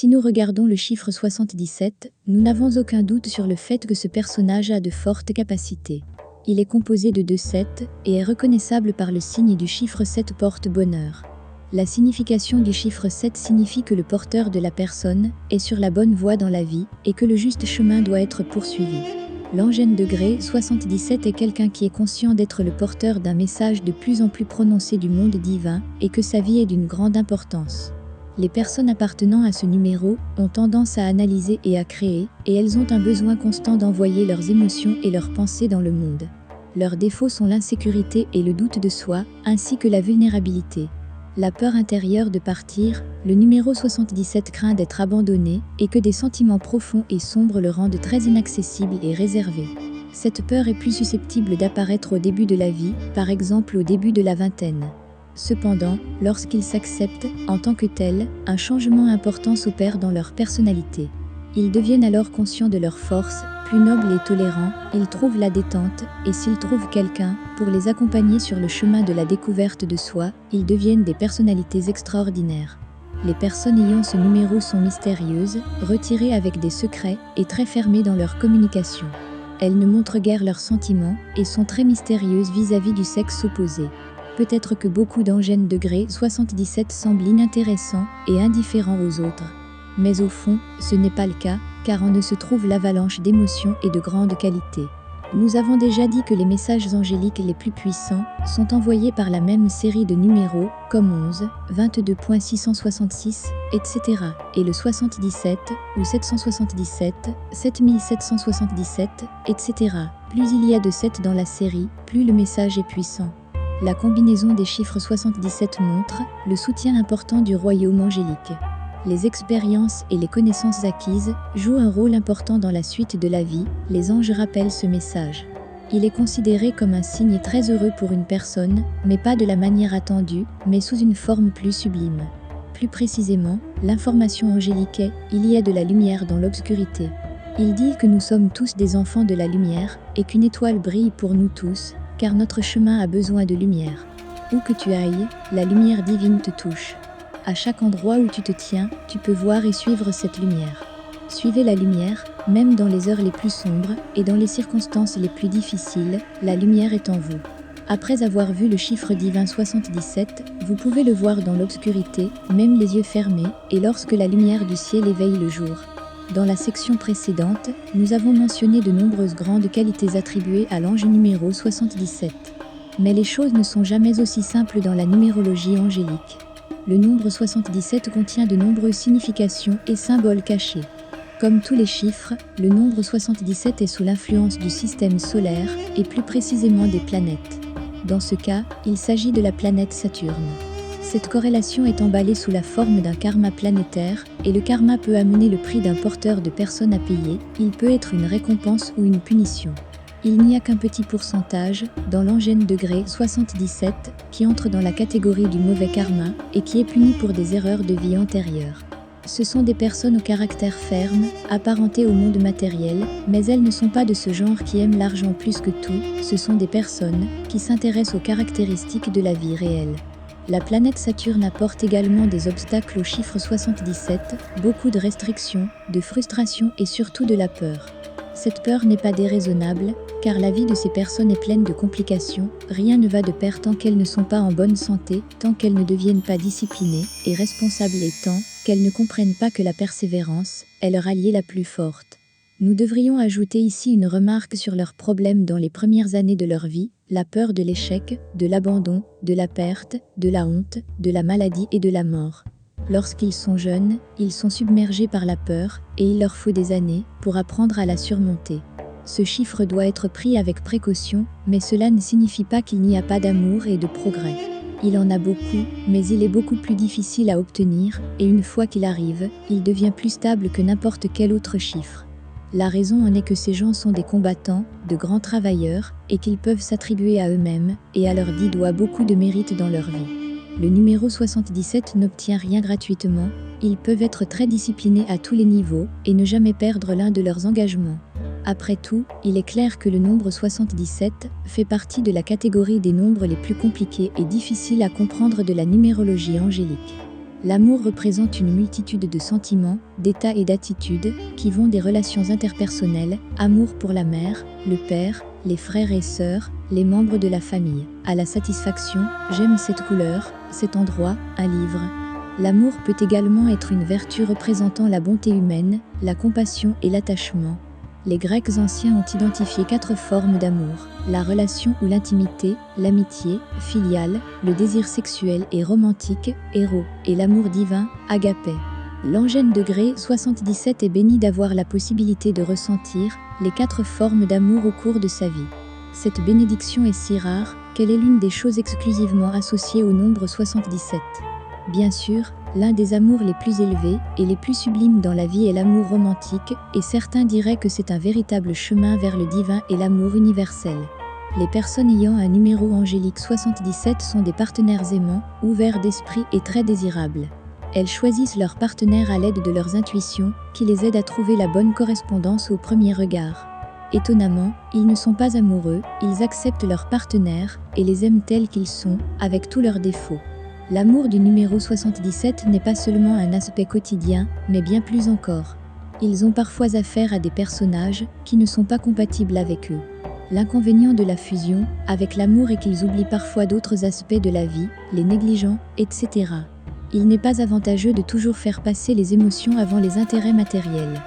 Si nous regardons le chiffre 77, nous n'avons aucun doute sur le fait que ce personnage a de fortes capacités. Il est composé de 2 7 et est reconnaissable par le signe du chiffre 7 porte bonheur. La signification du chiffre 7 signifie que le porteur de la personne est sur la bonne voie dans la vie et que le juste chemin doit être poursuivi. L'angèle degré 77 est quelqu'un qui est conscient d'être le porteur d'un message de plus en plus prononcé du monde divin et que sa vie est d'une grande importance. Les personnes appartenant à ce numéro ont tendance à analyser et à créer, et elles ont un besoin constant d'envoyer leurs émotions et leurs pensées dans le monde. Leurs défauts sont l'insécurité et le doute de soi, ainsi que la vulnérabilité. La peur intérieure de partir, le numéro 77 craint d'être abandonné et que des sentiments profonds et sombres le rendent très inaccessible et réservé. Cette peur est plus susceptible d'apparaître au début de la vie, par exemple au début de la vingtaine. Cependant, lorsqu'ils s'acceptent en tant que tels, un changement important s'opère dans leur personnalité. Ils deviennent alors conscients de leurs forces, plus nobles et tolérants, ils trouvent la détente, et s'ils trouvent quelqu'un pour les accompagner sur le chemin de la découverte de soi, ils deviennent des personnalités extraordinaires. Les personnes ayant ce numéro sont mystérieuses, retirées avec des secrets et très fermées dans leur communication. Elles ne montrent guère leurs sentiments et sont très mystérieuses vis-à-vis du sexe opposé. Peut-être que beaucoup d'angèle degré 77 semblent inintéressants et indifférents aux autres. Mais au fond, ce n'est pas le cas, car en eux se trouve l'avalanche d'émotions et de grande qualité. Nous avons déjà dit que les messages angéliques les plus puissants sont envoyés par la même série de numéros, comme 11, 22.666, etc. et le 77, ou 777, 7777, etc. Plus il y a de 7 dans la série, plus le message est puissant. La combinaison des chiffres 77 montre le soutien important du royaume angélique. Les expériences et les connaissances acquises jouent un rôle important dans la suite de la vie, les anges rappellent ce message. Il est considéré comme un signe très heureux pour une personne, mais pas de la manière attendue, mais sous une forme plus sublime. Plus précisément, l'information angélique est « il y a de la lumière dans l'obscurité ». Il dit que nous sommes tous des enfants de la lumière, et qu'une étoile brille pour nous tous, car notre chemin a besoin de lumière. Où que tu ailles, la lumière divine te touche. À chaque endroit où tu te tiens, tu peux voir et suivre cette lumière. Suivez la lumière, même dans les heures les plus sombres et dans les circonstances les plus difficiles, la lumière est en vous. Après avoir vu le chiffre divin 77, vous pouvez le voir dans l'obscurité, même les yeux fermés, et lorsque la lumière du ciel éveille le jour. Dans la section précédente, nous avons mentionné de nombreuses grandes qualités attribuées à l'ange numéro 77. Mais les choses ne sont jamais aussi simples dans la numérologie angélique. Le nombre 77 contient de nombreuses significations et symboles cachés. Comme tous les chiffres, le nombre 77 est sous l'influence du système solaire, et plus précisément des planètes. Dans ce cas, il s'agit de la planète Saturne. Cette corrélation est emballée sous la forme d'un karma planétaire, et le karma peut amener le prix d'un porteur de personnes à payer, il peut être une récompense ou une punition. Il n'y a qu'un petit pourcentage, dans l'angèle degré 77, qui entre dans la catégorie du mauvais karma, et qui est puni pour des erreurs de vie antérieures. Ce sont des personnes au caractère ferme, apparentées au monde matériel, mais elles ne sont pas de ce genre qui aiment l'argent plus que tout, ce sont des personnes qui s'intéressent aux caractéristiques de la vie réelle. La planète Saturne apporte également des obstacles au chiffre 77, beaucoup de restrictions, de frustrations et surtout de la peur. Cette peur n'est pas déraisonnable, car la vie de ces personnes est pleine de complications, rien ne va de pair tant qu'elles ne sont pas en bonne santé, tant qu'elles ne deviennent pas disciplinées et responsables et tant qu'elles ne comprennent pas que la persévérance est leur alliée la plus forte. Nous devrions ajouter ici une remarque sur leurs problèmes dans les premières années de leur vie, la peur de l'échec, de l'abandon, de la perte, de la honte, de la maladie et de la mort. Lorsqu'ils sont jeunes, ils sont submergés par la peur, et il leur faut des années pour apprendre à la surmonter. Ce chiffre doit être pris avec précaution, mais cela ne signifie pas qu'il n'y a pas d'amour et de progrès. Il en a beaucoup, mais il est beaucoup plus difficile à obtenir, et une fois qu'il arrive, il devient plus stable que n'importe quel autre chiffre. La raison en est que ces gens sont des combattants, de grands travailleurs, et qu'ils peuvent s'attribuer à eux-mêmes, et à leur dit doigt beaucoup de mérite dans leur vie. Le numéro 77 n'obtient rien gratuitement, ils peuvent être très disciplinés à tous les niveaux, et ne jamais perdre l'un de leurs engagements. Après tout, il est clair que le nombre 77 fait partie de la catégorie des nombres les plus compliqués et difficiles à comprendre de la numérologie angélique. L'amour représente une multitude de sentiments, d'états et d'attitudes, qui vont des relations interpersonnelles, amour pour la mère, le père, les frères et sœurs, les membres de la famille, à la satisfaction, j'aime cette couleur, cet endroit, un livre. L'amour peut également être une vertu représentant la bonté humaine, la compassion et l'attachement. Les Grecs anciens ont identifié 4 formes d'amour: la relation ou l'intimité, l'amitié, filiale, le désir sexuel et romantique, éros, et l'amour divin, agapé. L'Angèle de Grey 77 est béni d'avoir la possibilité de ressentir les 4 formes d'amour au cours de sa vie. Cette bénédiction est si rare qu'elle est l'une des choses exclusivement associées au nombre 77. Bien sûr, l'un des amours les plus élevés et les plus sublimes dans la vie est l'amour romantique, et certains diraient que c'est un véritable chemin vers le divin et l'amour universel. Les personnes ayant un numéro angélique 77 sont des partenaires aimants, ouverts d'esprit et très désirables. Elles choisissent leur partenaire à l'aide de leurs intuitions, qui les aident à trouver la bonne correspondance au premier regard. Étonnamment, ils ne sont pas amoureux, ils acceptent leur partenaire et les aiment tels qu'ils sont, avec tous leurs défauts. L'amour du numéro 77 n'est pas seulement un aspect quotidien, mais bien plus encore. Ils ont parfois affaire à des personnages qui ne sont pas compatibles avec eux. L'inconvénient de la fusion avec l'amour est qu'ils oublient parfois d'autres aspects de la vie, les négligent, etc. Il n'est pas avantageux de toujours faire passer les émotions avant les intérêts matériels.